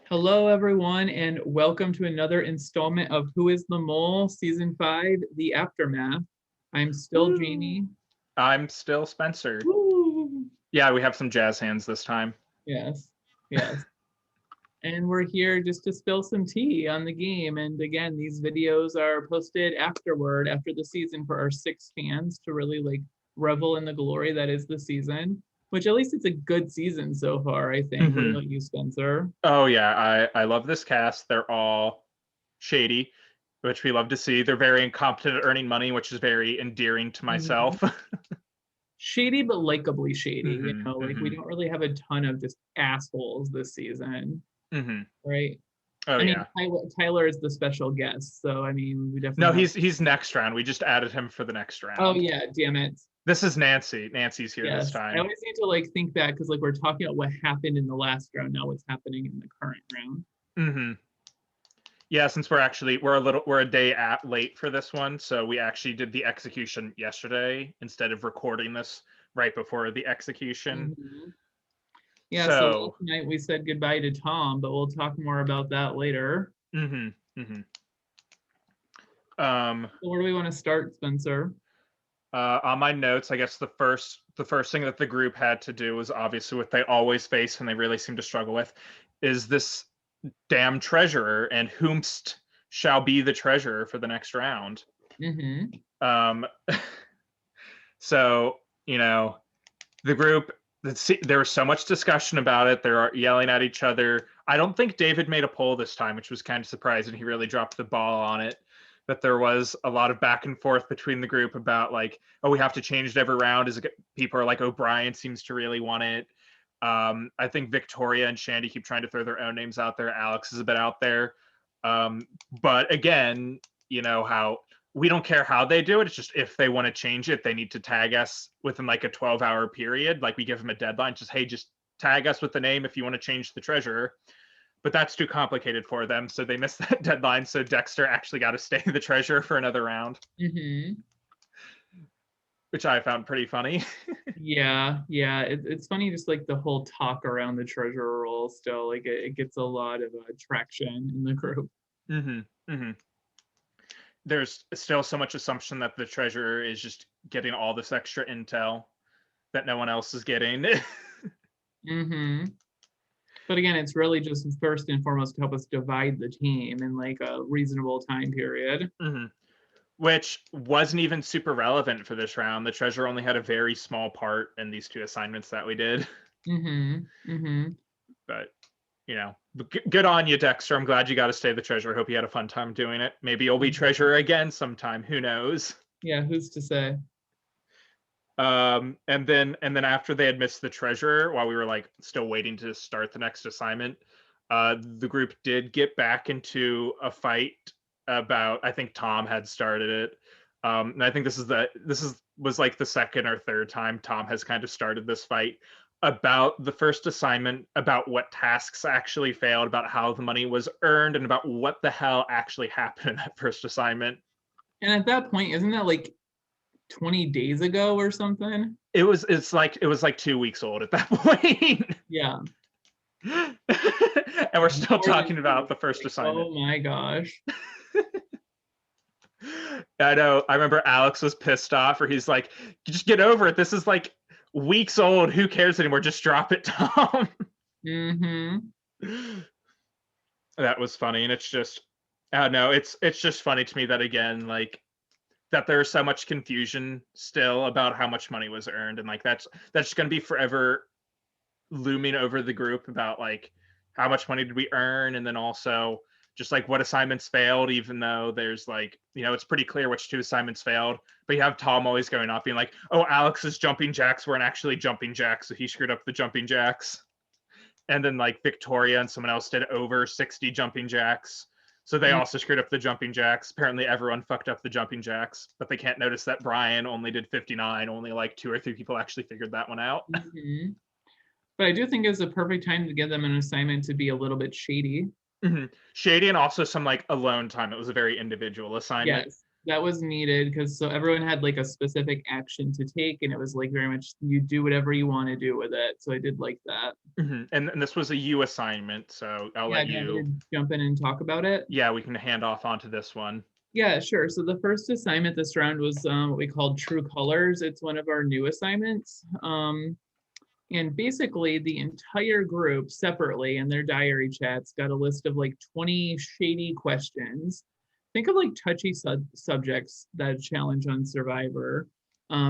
Hello, everyone, and welcome to another installment of Who is the Mole, Season 5, The Aftermath. I'm still Woo. Jamie. I'm still Spencer. Woo! Yeah, we have some jazz hands this time. Yes, yes. And we're here just to spill some tea on the game. And again, these videos are posted afterward, after the season, for our 6 fans to really revel in the glory that is the season, which at least it's a good season so far, I think. What Mm-hmm. about you, Spencer? Oh yeah, I love this cast. They're all shady, which we love to see. They're very incompetent at earning money, which is very endearing to Mhm. myself. Shady but likably shady. Mm-hmm. We Mm-hmm. don't really have a ton of just assholes this season, Mm-hmm. right? Oh I mean, yeah. Tyler is the special guest, so I mean, we No, definitely have. he's next round. We just added him for the next Oh round. yeah, damn it. This is Nancy. Nancy's here this Yes, I time. always need to think back because we're talking about what happened in the last round, not what's happening in the current round. Mm-hmm. Yeah, since we're a day late for this one, so we actually did the execution yesterday instead of recording this right before the execution. Mhm. Yeah, so last So, night we said goodbye to Tom, but we'll talk more about that later. mm-hmm, mm-hmm. Um, So where do we want to start, Spencer? on my notes, I guess the first thing that the group had to do was obviously what they always face and they really seem to struggle with is this damn treasurer, and Whomst shall be the treasurer for the next round. Mm-hmm. Um, so the group. There was so much discussion about it. They're yelling at each other. I don't think David made a poll this time, which was kind of surprising. He really dropped the ball on it. But there was a lot of back and forth between the group about oh, we have to change it every round. People are like, O'Brien seems to really want it. I think Victoria and Shandy keep trying to throw their own names out there. Alex is a bit out there. But again, how we don't care how they do it. It's just if they want to change it, they need to tag us within a 12-hour period. We give them a deadline. Just tag us with the name if you want to change the treasurer. But that's too complicated for them, so they missed that deadline. So Dexter actually got to stay the treasurer for another round, Mm-hmm. which I found pretty funny. Yeah. It's funny, just the whole talk around the treasurer role still. It gets a lot of traction in the group. Mm-hmm. Mm-hmm. There's still so much assumption that the treasurer is just getting all this extra intel that no one else is getting. Mm-hmm. But again, it's really just first and foremost to help us divide the team in a reasonable time period. Mm-hmm. Which wasn't even super relevant for this round. The treasurer only had a very small part in these 2 assignments that we did. Mm-hmm. Mm-hmm. But good on you, Dexter. I'm glad you got to stay the treasurer. Hope you had a fun time doing it. Maybe you'll be treasurer again sometime. Who knows? Yeah, who's to say? And then after they had missed the treasurer, while we were still waiting to start the next assignment, the group did get back into a fight about. I think Tom had started it, and I think was the second or third time Tom has kind of started this fight about the first assignment, about what tasks actually failed, about how the money was earned, and about what the hell actually happened in that first assignment. And at that point, isn't that 20 days ago or something? It was 2 weeks old at that point. Yeah. And we're still talking about the first assignment. Oh my gosh. I know. I remember Alex was pissed off, or he's like, just get over it. This is weeks old. Who cares anymore? Just drop it, Tom. Mm-hmm. That was funny. And it's just, I don't know. It's just funny to me that, again, that there's so much confusion still about how much money was earned. And that's just going to be forever looming over the group about how much money did we earn, and then also just what assignments failed, even though there's it's pretty clear which 2 assignments failed. But you have Tom always going off being oh, Alex's jumping jacks weren't actually jumping jacks, so he screwed up the jumping jacks. And then Victoria and someone else did over 60 jumping jacks, so they also screwed up the jumping jacks. Apparently everyone fucked up the jumping jacks, but they can't notice that Brian only did 59. Only 2 or 3 people actually figured that one out. Mm-hmm. But I do think it's a perfect time to give them an assignment to be a little bit shady. Mm-hmm. Shady, and also some alone time. It was a very individual assignment. Yes. that was needed because so everyone had like a specific action to take, and it was like very much you do whatever you want to do with it. So I did like that. And this was a you assignment, so I'll Yeah, let do you want me you. to jump in and talk about it? Yeah, we can hand off onto this one. Yeah, sure. So the first assignment this round was what we called True Colors. It's one of our new assignments. And basically, the entire group separately in their diary chats got a list of like 20 shady questions. Think of like touchy subjects that challenge on Survivor.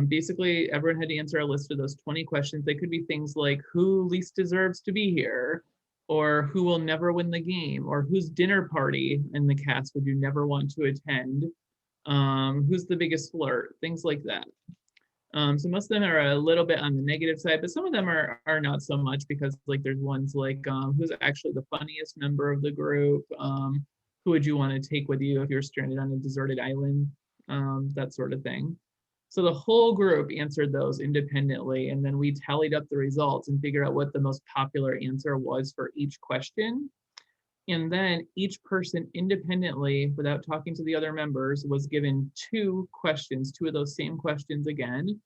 Basically, everyone had to answer a list of those 20 questions. They could be things like who least deserves to be here, or who will never win the game, or whose dinner party in the cast would you never want to attend, who's the biggest flirt, things like that. So most of them are a little bit on the negative side, but some of them are not so much because like there's ones like who's actually the funniest member of the group, who would you want to take with you if you're stranded on a deserted island, that sort of thing. So the whole group answered those independently, and then we tallied up the results and figured out what the most popular answer was for each question. And then each person independently, without talking to the other members, was given two questions, two of those same questions again.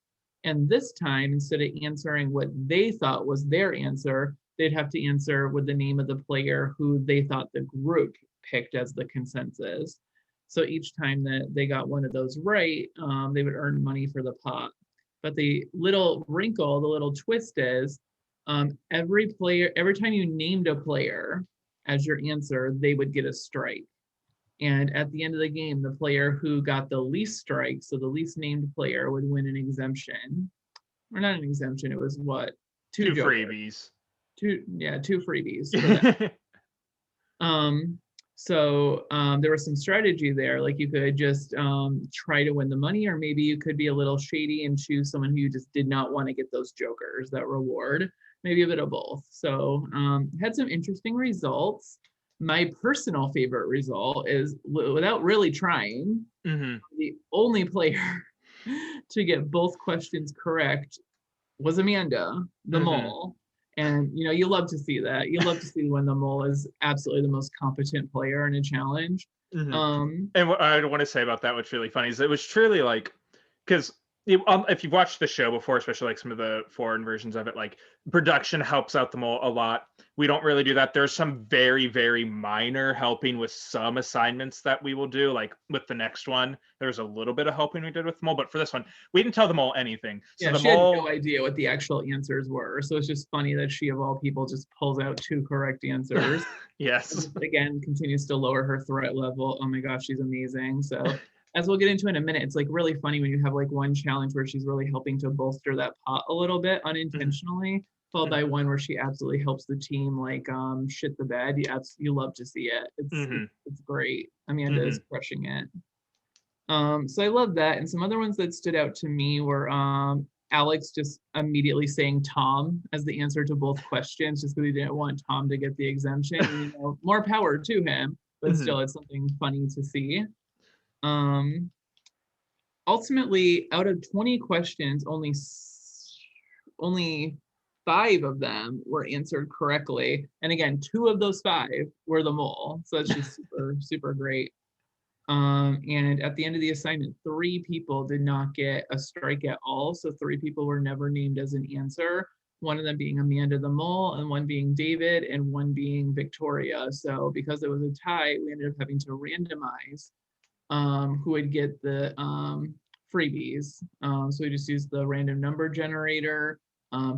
And this time, instead of answering what they thought was their answer, they'd have to answer with the name of the player who they thought the group picked as the consensus. So each time that they got one of those right, they would earn money for the pot. But the little wrinkle, the little twist is every time you named a player as your answer, they would get a strike. And at the end of the game, the player who got the least strikes, so the least named player, would win an exemption. Or not an exemption, it was what? Two Jokers. freebies. Two freebies for that. There was some strategy there. Like you could just try to win the money, or maybe you could be a little shady and choose someone who you just did not want to get those jokers, that reward. Maybe a bit of both. So had some interesting results. My personal favorite result is, without really trying, the only player to get both questions correct was Amanda, the mole. And you love to see that. You love to see when the mole is absolutely the most competent player in a challenge. And what I want to say about that, what's really funny, is it was truly like, because if you've watched the show before, especially like some of the foreign versions of it, like production helps out the mole a lot. We don't really do that. There's some very, very minor helping with some assignments that we will do. Like with the next one, there's a little bit of helping we did with the mole, but for this one, we didn't tell the mole anything. So she had no idea what the actual answers were. So it's just funny that she, of all people, just pulls out two correct answers. Yes. And again, continues to lower her threat level. Oh my gosh, she's amazing. So as we'll get into in a minute, it's like really funny when you have like one challenge where she's really helping to bolster that pot a little bit unintentionally, followed by one where she absolutely helps the team like shit the bed. You love to see it. It's great. Amanda is crushing it. So I love that. And some other ones that stood out to me were Alex just immediately saying Tom as the answer to both questions, just because he didn't want Tom to get the exemption. More power to him, but still, it's something funny to see. Ultimately, out of 20 questions, only 5 of them were answered correctly. And again, 2 of those 5 were the mole. So that's just super, super great. And at the end of the assignment, 3 people did not get a strike at all. So 3 people were never named as an answer. One of them being Amanda the mole, and one being David, and one being Victoria. So because it was a tie, we ended up having to randomize who would get the freebies. So we just used the random number generator,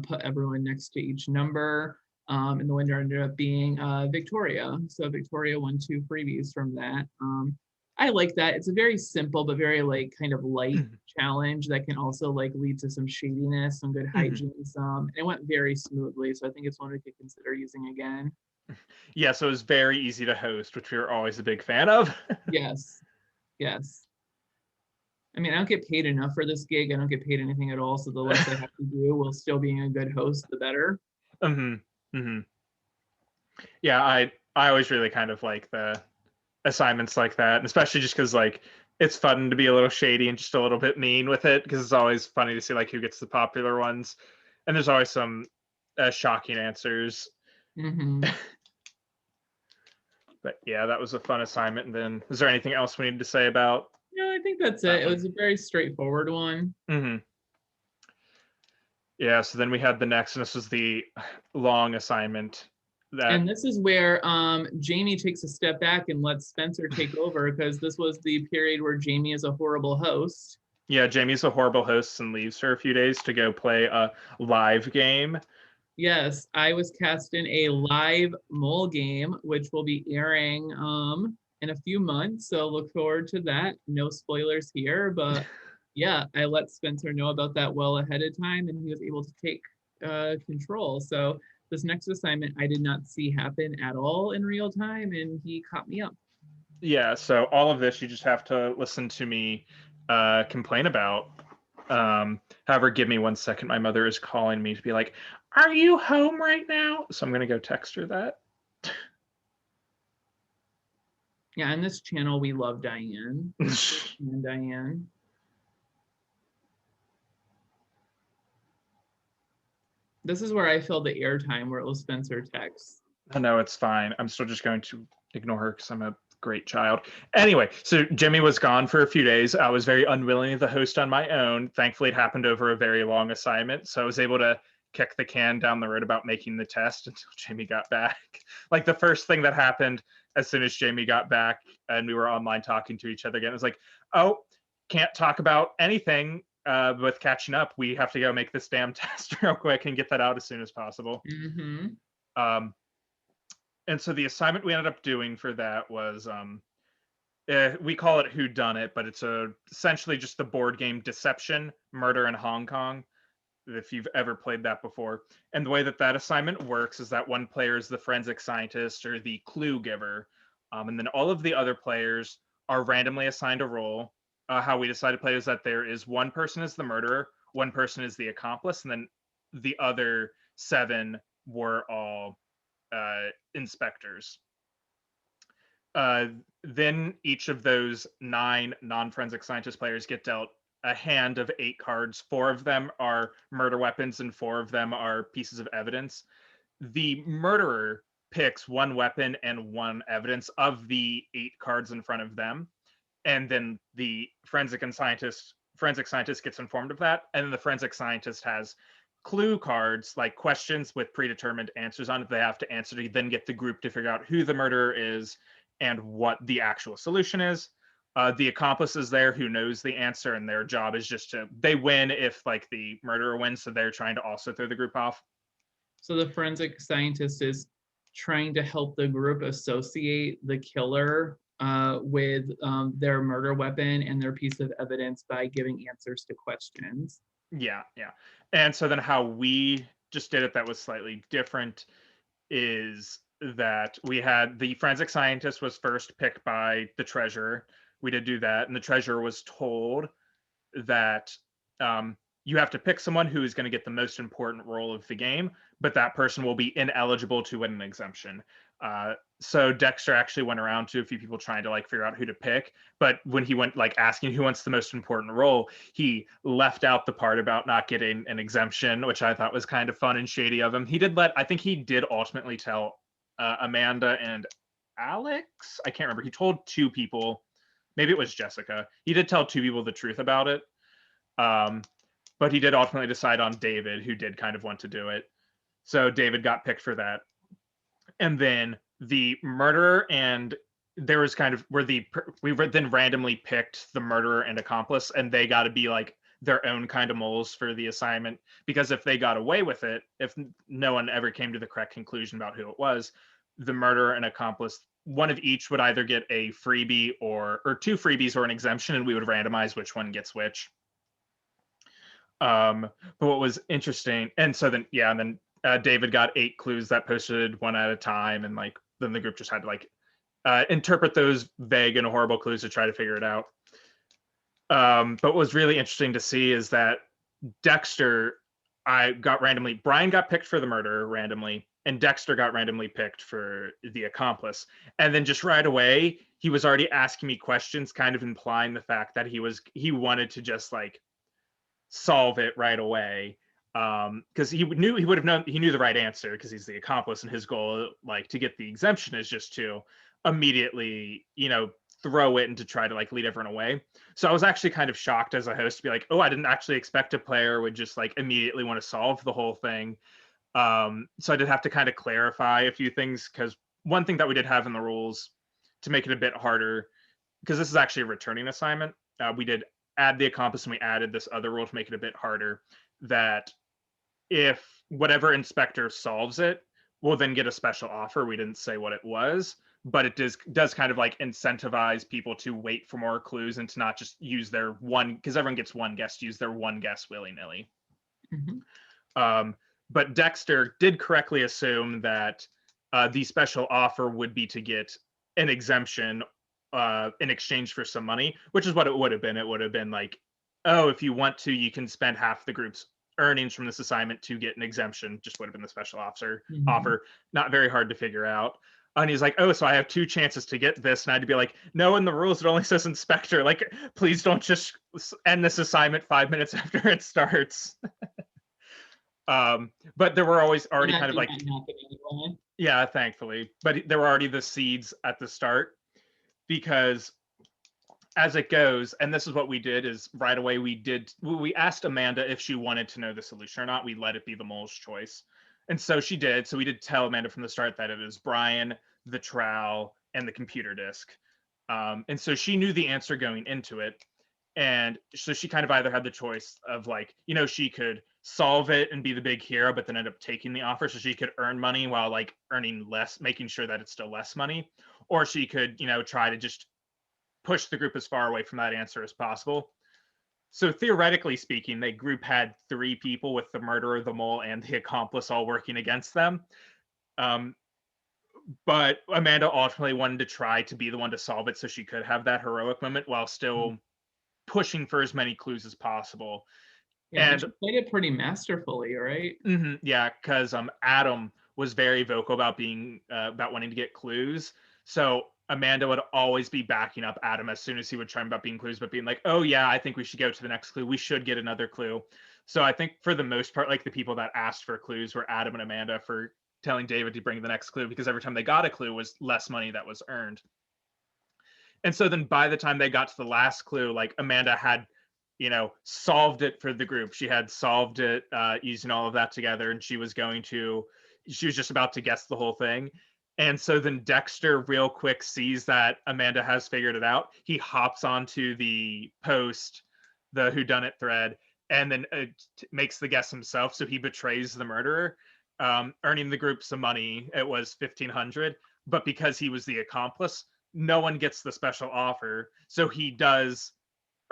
put everyone next to each number, and the winner ended up being Victoria. So Victoria won 2 freebies from that. I like that. It's a very simple but very like kind of light challenge that can also like lead to some shadiness, some good hygiene. It went very smoothly, so I think it's one we could consider using again. Yeah, so it was very easy to host, which we were always a big fan of. Yes. I mean, I don't get paid enough for this gig. I don't get paid anything at all. So the less I have to do while still being a good host, the better. Yeah, I always really kind of like the assignments like that, and especially just because like it's fun to be a little shady and just a little bit mean with it, because it's always funny to see like who gets the popular ones, and there's always some shocking answers. But yeah, that was a fun assignment. And then, is there anything else we need to say about No, I think that's That it. It one. was a very straightforward one. Mm-hmm. Yeah, so then we had the next, and this was the long assignment that, And this is where Jamie takes a step back and lets Spencer take over, because this was the period where Jamie is a horrible host. yeah, Jamie's a horrible host and leaves for a few days to go play a live game. Yes, I was cast in a live mole game, which will be airing in a few months. So look forward to that. No spoilers here, but yeah, I let Spencer know about that well ahead of time, and he was able to take control. So this next assignment I did not see happen at all in real time, and he caught me up. Yeah, so all of this you just have to listen to me complain about. However, give me 1 second. My mother is calling me to be like, "Are you home right now?" So I'm gonna go text her that. Yeah, on this channel we love Diane. And Diane. This is where I filled the airtime where it was Spencer text. No, it's fine. I'm still just going to ignore her because I'm a great child. Anyway, so Jimmy was gone for a few days. I was very unwilling to host on my own. Thankfully, it happened over a very long assignment, so I was able to kick the can down the road about making the test until Jamie got back. Like the first thing that happened as soon as Jamie got back and we were online talking to each other again, it was like, oh, can't talk about anything with catching up. We have to go make this damn test real quick and get that out as soon as possible. Mm-hmm. And so the assignment we ended up doing for that was we call it Whodunnit, but it's essentially just the board game Deception, Murder in Hong Kong, if you've ever played that before. And the way that that assignment works is that one player is the forensic scientist or the clue giver, and then all of the other players are randomly assigned a role. How we decide to play is that there is one person is the murderer, one person is the accomplice, and then the other 7 were all inspectors. Then each of those 9 non-forensic scientist players get dealt a hand of 8 cards. 4 of them are murder weapons and 4 of them are pieces of evidence. The murderer picks 1 weapon and 1 evidence of the 8 cards in front of them, and then the forensic scientist gets informed of that, and then the forensic scientist has clue cards, like questions with predetermined answers on it. They have to answer to then get the group to figure out who the murderer is and what the actual solution is. The accomplice is there who knows the answer, and their job is just they win if like the murderer wins, so they're trying to also throw the group off. So the forensic scientist is trying to help the group associate the killer with their murder weapon and their piece of evidence by giving answers to questions. Yeah. And so then how we just did it that was slightly different is that we had the forensic scientist was first picked by the treasurer. We did do that, and the treasurer was told that you have to pick someone who is going to get the most important role of the game, but that person will be ineligible to win an exemption. So Dexter actually went around to a few people trying to like figure out who to pick, but when he went like asking who wants the most important role, he left out the part about not getting an exemption, which I thought was kind of fun and shady of him. I think he did ultimately tell Amanda and Alex, I can't remember. He told 2 people, maybe it was Jessica. He did tell 2 people the truth about it. But he did ultimately decide on David, who did kind of want to do it. So David got picked for that. And then the murderer and there was kind of where we then randomly picked the murderer and accomplice, and they got to be like their own kind of moles for the assignment, because if they got away with it, if no one ever came to the correct conclusion about who it was, the murderer and accomplice, one of each would either get a freebie or 2 freebies or an exemption, and we would randomize which one gets which. But what was interesting, and so then David got 8 clues that posted 1 at a time, and like then the group just had to like interpret those vague and horrible clues to try to figure it out. But what was really interesting to see is that Dexter, Brian got picked for the murder randomly, and Dexter got randomly picked for the accomplice. And then just right away, he was already asking me questions, kind of implying the fact that he wanted to just like solve it right away, because he knew the right answer because he's the accomplice, and his goal like to get the exemption is just to immediately throw it and to try to like lead everyone away. So I was actually kind of shocked as a host to be like, oh, I didn't actually expect a player would just like immediately want to solve the whole thing. So I did have to kind of clarify a few things, because one thing that we did have in the rules to make it a bit harder, because this is actually a returning assignment, we did add the accomplice and we added this other rule to make it a bit harder, that if whatever inspector solves it, we'll then get a special offer. We didn't say what it was, but it does kind of like incentivize people to wait for more clues and to not just use their one, because everyone gets one guess, to use their one guess willy-nilly. But Dexter did correctly assume that the special offer would be to get an exemption in exchange for some money, which is what it would have been. It would have been like, oh, if you want to, you can spend half the group's earnings from this assignment to get an exemption. Just would have been the special offer. Not very hard to figure out. And he's like, oh, so I have 2 chances to get this. And I had to be like, no, in the rules, it only says inspector. Like, please don't just end this assignment 5 minutes after it starts. But there were already kind of like, yeah, thankfully, but there were already the seeds at the start, because as it goes, and this is what we did, is right away we asked Amanda if she wanted to know the solution or not. We let it be the mole's choice. And so she did. So we did tell Amanda from the start that it is Brian, the trowel, and the computer disk. And so she knew the answer going into it. And so she kind of either had the choice of like, she could solve it and be the big hero, but then end up taking the offer so she could earn money while like earning less, making sure that it's still less money. Or she could, try to just push the group as far away from that answer as possible. So theoretically speaking, the group had 3 people, with the murderer, the mole, and the accomplice all working against them. But Amanda ultimately wanted to try to be the one to solve it so she could have that heroic moment while still pushing for as many clues as possible. Yeah, and she played it pretty masterfully, right? Yeah, because Adam was very vocal about about wanting to get clues. So Amanda would always be backing up Adam as soon as he would try about being clues, but being like, oh yeah, I think we should go to the next clue. We should get another clue. So I think for the most part, like the people that asked for clues were Adam and Amanda for telling David to bring the next clue, because every time they got a clue was less money that was earned. And so then by the time they got to the last clue, like Amanda had, solved it for the group. She had solved it using all of that together, and she was just about to guess the whole thing. And so then Dexter real quick sees that Amanda has figured it out. He hops onto the post, the Whodunnit thread, and then makes the guess himself. So he betrays the murderer, earning the group some money. It was $1,500, but because he was the accomplice, no one gets the special offer. So he does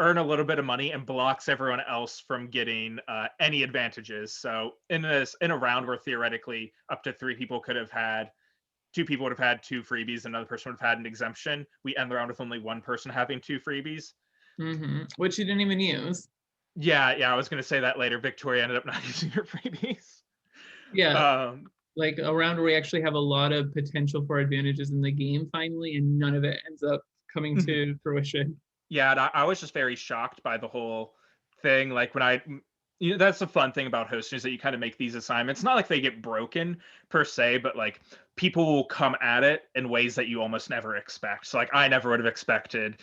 earn a little bit of money and blocks everyone else from getting any advantages. So in a round where theoretically up to 3 people could have had, 2 people would have had 2 freebies, another person would have had an exemption, we end the round with only 1 person having 2 freebies. Which you didn't even use. Yeah, I was going to say that later. Victoria ended up not using her freebies. Yeah, like a round where we actually have a lot of potential for advantages in the game finally, and none of it ends up coming to fruition. Yeah, and I was just very shocked by the whole thing. Like when that's the fun thing about hosting, is that you kind of make these assignments. Not like they get broken per se, but like people will come at it in ways that you almost never expect. So like I never would have expected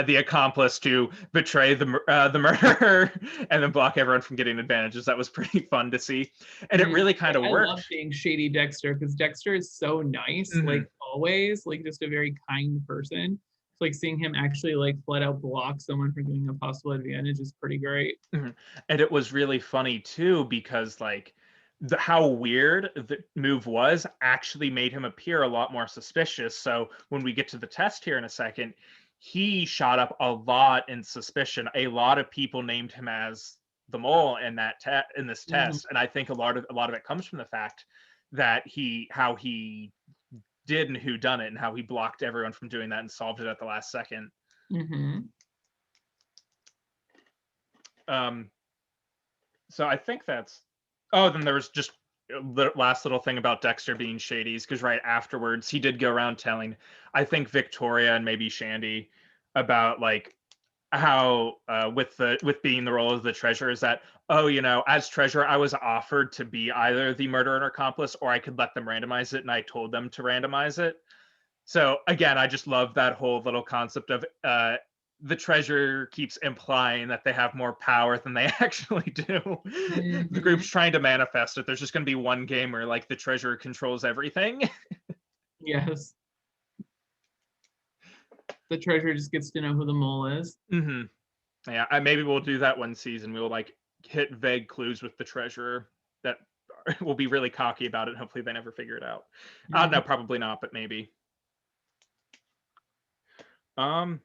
the accomplice to betray the murderer and then block everyone from getting advantages. That was pretty fun to see, and it really kind of worked. I love being shady Dexter, because Dexter is so nice, like always, like just a very kind person. Like seeing him actually like flat out block someone from getting a possible advantage is pretty great. And it was really funny too, because like how weird the move was actually made him appear a lot more suspicious. So when we get to the test here in a second, he shot up a lot in suspicion. A lot of people named him as the mole in this test, and I think a lot of it comes from the fact that how he did and Whodunnit, and how he blocked everyone from doing that and solved it at the last second. So I think that's. Oh, then there was just the last little thing about Dexter being shady, because right afterwards he did go around telling, I think Victoria and maybe Shandy, about like how with being the role of the treasurer, is that, oh, as treasurer I was offered to be either the murderer or accomplice, or I could let them randomize it, and I told them to randomize it. So again, I just love that whole little concept of the treasure keeps implying that they have more power than they actually do. The Hmm. group's trying to manifest it. There's just going to be one game where like the treasure controls everything. Yes. The treasurer just gets to know who the mole is. Hmm. Yeah, maybe we'll do that one season. We'll like hit vague clues with the treasurer that will be really cocky about it. Hopefully, they never figure it out. Mhm. No, probably not, but maybe. Um,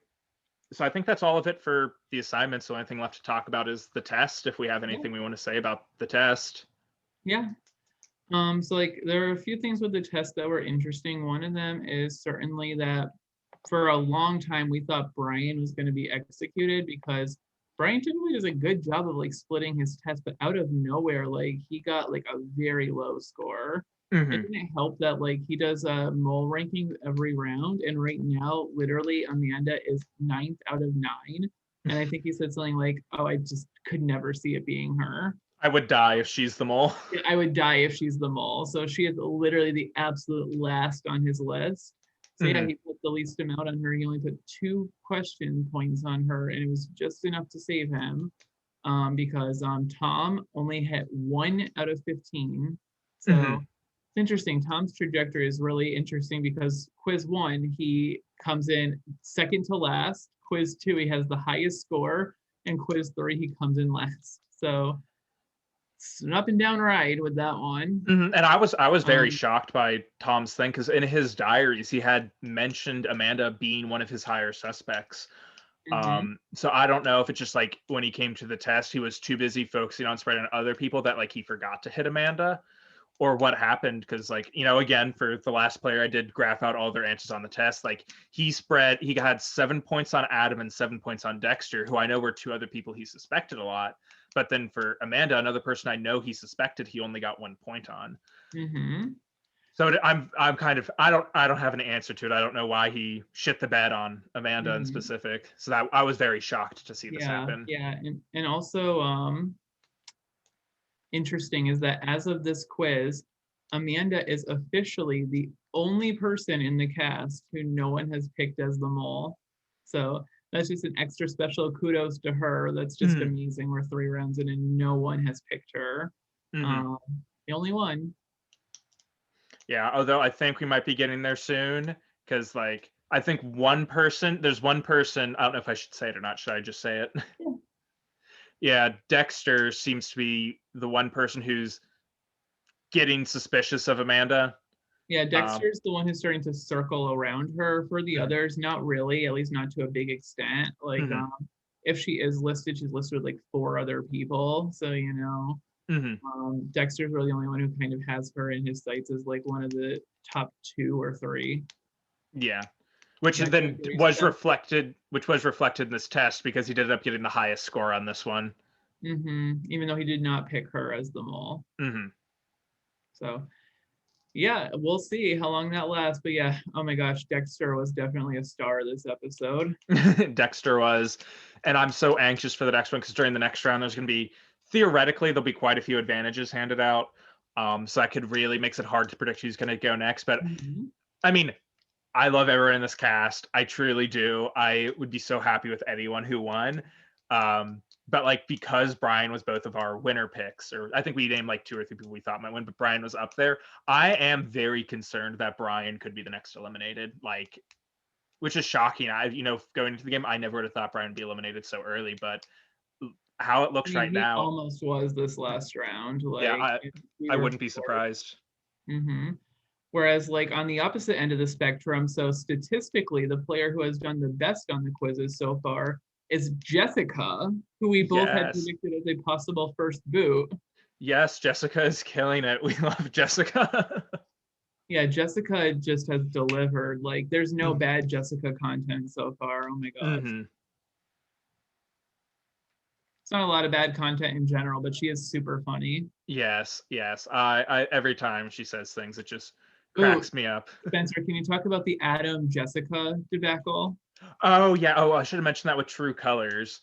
so I think that's all of it for the assignments. The only thing left to talk about is the test. If we have Yeah. anything we want to say about the test. Yeah. So like there are a few things with the test that were interesting. One of them is certainly that for a long time we thought Brian was going to be executed because Brian typically does a good job of like splitting his test, but out of nowhere, like he got like a very low score. It Hmm. didn't help that like he does a mole ranking every round, and right now, literally Amanda is ninth out of nine. And I think he said something like, "Oh, I just could never see it being her." I would die if she's the mole. Yeah, I would die if she's the mole. So she is literally the absolute last on his list. So yeah, Hmm. he put the least amount on her. He only put 2 question points on her, and it was just enough to save him. Because Tom only hit 1 out of 15. So Hmm. it's interesting. Tom's trajectory is really interesting because quiz 1, he comes in second to last. Quiz 2, he has the highest score, and quiz 3, he comes in last. So it's an up and down ride with that one. Hmm. And I was very Um, shocked by Tom's thing because in his diaries he had mentioned Amanda being one of his higher suspects. mhm. So I don't know if it's just like when he came to the test, he was too busy focusing on spreading other people that like he forgot to hit Amanda, or what happened. Because like, again, for the last player, I did graph out all their answers on the test. Like he had 7 points on Adam and 7 points on Dexter, who I know were two other people he suspected a lot. But then for Amanda, another person I know he suspected, he only got 1 point on. Mhm. So I'm kind of I don't have an answer to it. I don't know why he shit the bed on Amanda in Mhm. specific. So that I was very shocked to see this Yeah, happen. yeah, and also interesting is that as of this quiz, Amanda is officially the only person in the cast who no one has picked as the mole. So that's just an extra special kudos to her. That's just Hmm. amazing. We're 3 rounds in and no one has picked her. Hmm. Um, the only one. Yeah, although I think we might be getting there soon because like I think there's one person, I don't know if I should say it or not. Should I just say it? Yeah, Yeah, Dexter seems to be the one person who's getting suspicious of Amanda. yeah, Um, Dexter's the one who's starting to circle around her. For the mhm, others, not really, at least not to a big extent. Like, mhm, if she is listed, she's listed with like 4 other people. So, mhm. Dexter's really the only one who kind of has her in his sights as like one of the top 2 or 3. Yeah, which Dexter then agrees with was that. reflected in this test because he did end up getting the highest score on this one. Even though he did not pick her as the mole. Hmm. So, yeah, we'll see how long that lasts. But yeah, oh my gosh, Dexter was definitely a star this episode. Dexter was, and I'm so anxious for the next one because during the next round there's going to be theoretically there'll be quite a few advantages handed out. So that could really makes it hard to predict who's going to go next. But Mhm. I mean, I love everyone in this cast. I truly do. I would be so happy with anyone who won. But like because Brian was both of our winner picks, or I think we named like 2 or 3 people we thought might win, but Brian was up there. I am very concerned that Brian could be the next eliminated. Like, which is shocking. Going into the game, I never would have thought Brian would be eliminated so early, but how it I looks mean, right he now, almost was this last round. yeah, Like, I if we I were wouldn't be forced. surprised. Hmm. Whereas, like, on the opposite end of the spectrum, so statistically, the player who has done the best on the quizzes so far is Jessica, who we both had Yes. predicted as a possible first boot. Yes, Jessica is killing it. We love Jessica. Yeah, Jessica just has delivered. Like, there's no Mhm. bad Jessica content so far. Oh my gosh. Mhm. It's not a lot of bad content in general, but she is super funny. Yes, yes. I every time she says things, it just Ooh, cracks me up. Spencer, can you talk about the Adam Jessica debacle? Oh yeah. Oh, I should have mentioned that with True Colors.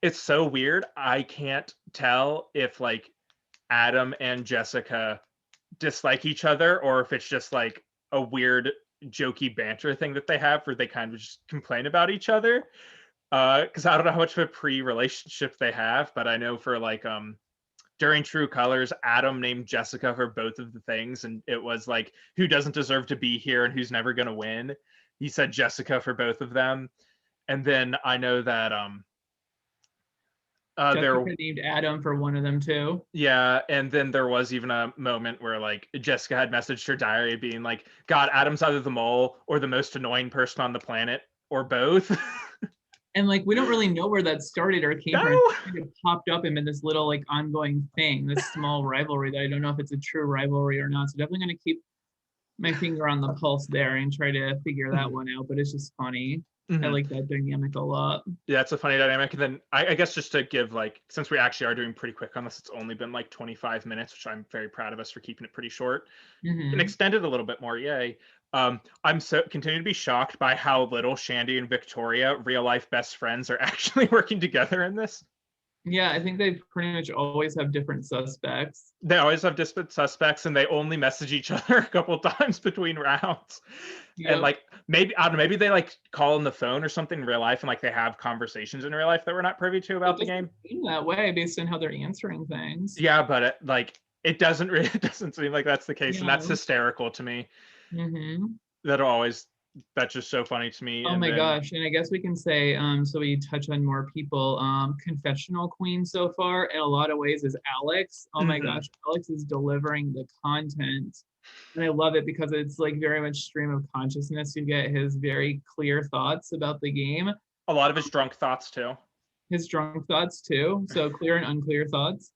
It's so weird. I can't tell if like Adam and Jessica dislike each other or if it's just like a weird jokey banter thing that they have where they kind of just complain about each other. Because I don't know how much of a pre-relationship they have, but I know for like during True Colors, Adam named Jessica for both of the things, and it was like who doesn't deserve to be here and who's never gonna win. He said Jessica for both of them. And then I know that Jessica there named Adam for one of them too. yeah, and then there was even a moment where like Jessica had messaged her diary being like, God, Adam's either the mole or the most annoying person on the planet, or both. And like we don't really know where that started or came from. No. It kind of popped up in this little like ongoing thing, this small rivalry that I don't know if it's a true rivalry or not. So definitely gonna keep my finger on the pulse there and try to figure that one out. But it's just funny. I like that dynamic a lot. Yeah, it's a funny dynamic. And then I guess just to give like, since we actually are doing pretty quick on this, it's only been like 25 minutes, which I'm very proud of us for keeping it pretty short and extended a little bit more. Yay. I'm so continue to be shocked by how little Shandy and Victoria, real life best friends, are actually working together in this. Yeah, I think they pretty much always have different suspects. They always have disparate suspects, and they only message each other a couple times between rounds. Yep. And like maybe I don't know, maybe they like call on the phone or something in real life, and like they have conversations in real life that we're not privy to about the game. Seem that way based on how they're answering things. Yeah, but it doesn't really it doesn't seem like that's the case, and that's hysterical to me. That's just so funny to me. Oh my gosh. And I guess we can say, so we touch on more people. Confessional queen so far in a lot of ways is Alex. Oh my gosh, Alex is delivering the content. And I love it because it's like very much stream of consciousness. You get his very clear thoughts about the game. A lot of his drunk thoughts too. His drunk thoughts too. So clear and unclear thoughts.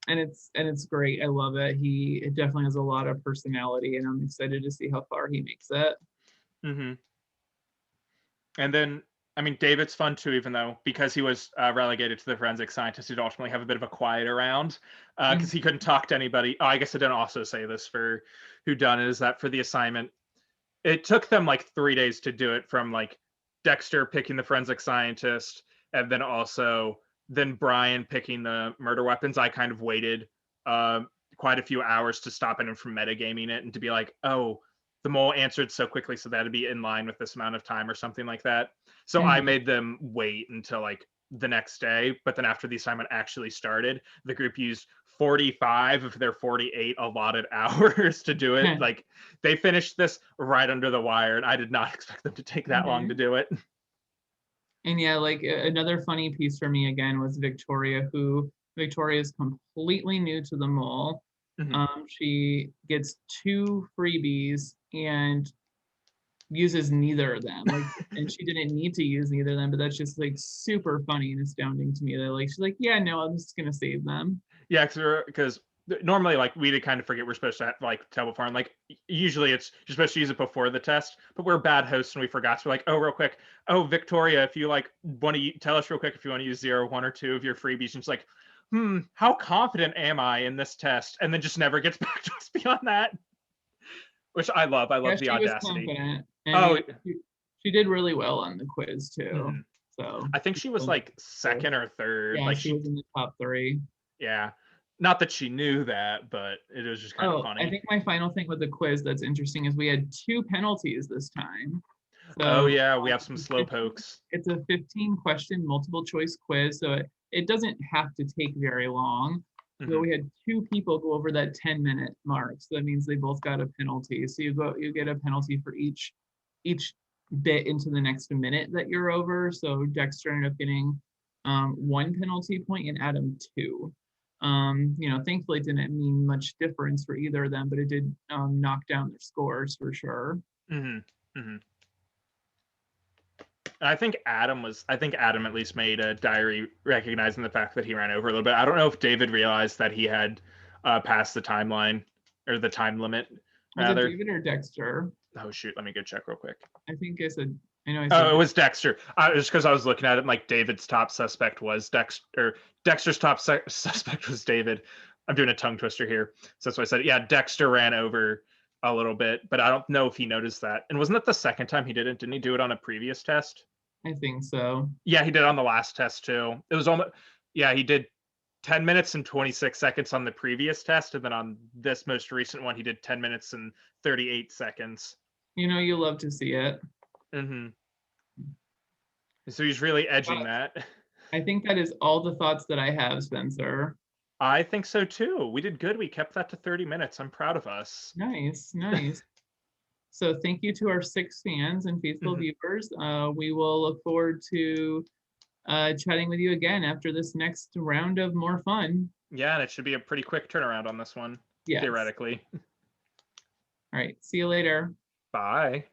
And it's great. I love it. He definitely has a lot of personality, and I'm excited to see how far he makes it. And then, I mean, David's fun too, even though because he was relegated to the forensic scientist, he'd ultimately have a bit of a quieter round because he couldn't talk to anybody. Oh, I guess I didn't also say this for Whodunnit, is that for the assignment, it took them like 3 days to do it, from like Dexter picking the forensic scientist and then Brian picking the murder weapons. I kind of waited quite a few hours to stop anyone from metagaming it and to be like, oh, the mole answered so quickly, so that'd be in line with this amount of time or something like that. So I made them wait until like the next day. But then after the assignment actually started, the group used 45 of their 48 allotted hours to do it. Like they finished this right under the wire, and I did not expect them to take that long to do it. And yeah, like another funny piece for me again was Victoria, Victoria is completely new to the mole. She gets 2 freebies and uses neither of them. Like, and she didn't need to use neither of them, but that's just like super funny and astounding to me. That like she's like, yeah, no, I'm just gonna save them. Yeah, because normally like we kind of forget we're supposed to have, like tell before, and like usually it's you're supposed to use it before the test, but we're bad hosts and we forgot. So we're like, oh, real quick, oh, Victoria, if you like want to tell us real quick if you want to use 0, 1, or 2 of your freebies, and she's like, how confident am I in this test? And then just never gets back to us beyond that, which I love. I love the audacity. Oh, she did really well on the quiz too. So I think she was like second or third. Yeah, like she was in the top 3. Yeah. Not that she knew that, but it was just kind of funny. I think my final thing with the quiz that's interesting is we had 2 penalties this time. So, yeah, we have some slow pokes. It's a 15-question multiple choice quiz, so it doesn't have to take very long. So we had 2 people go over that 10-minute mark. So that means they both got a penalty. So you get a penalty for each bit into the next minute that you're over. So Dexter ended up getting 1 penalty point and Adam 2. Thankfully it didn't mean much difference for either of them, but it did knock down their scores for sure. I think Adam at least made a diary recognizing the fact that he ran over a little bit. I don't know if David realized that he had passed the timeline or the time limit. Was it David or Dexter? Oh shoot, let me go check real quick. I think I said. It was Dexter. Just because I was looking at it, like David's top suspect was Dexter. Dexter's top suspect was David. I'm doing a tongue twister here, so that's why I said it. Yeah, Dexter ran over a little bit, but I don't know if he noticed that. And wasn't that the second time he did it? Didn't he do it on a previous test? I think so. Yeah, he did on the last test too. It was almost. Yeah, he did 10 minutes and 26 seconds on the previous test, and then on this most recent one, he did 10 minutes and 38 seconds. You know, you love to see it. Mm-hmm. So he's really edging But that. I think that is all the thoughts that I have, Spencer. I think so too. We did good. We kept that to 30 minutes. I'm proud of us. Nice, nice. So thank you to our 6 fans and faithful Mhm. viewers. We will look forward to chatting with you again after this next round of more fun. Yeah, and it should be a pretty quick turnaround on this one, Yes. theoretically. All right. See you later. Bye.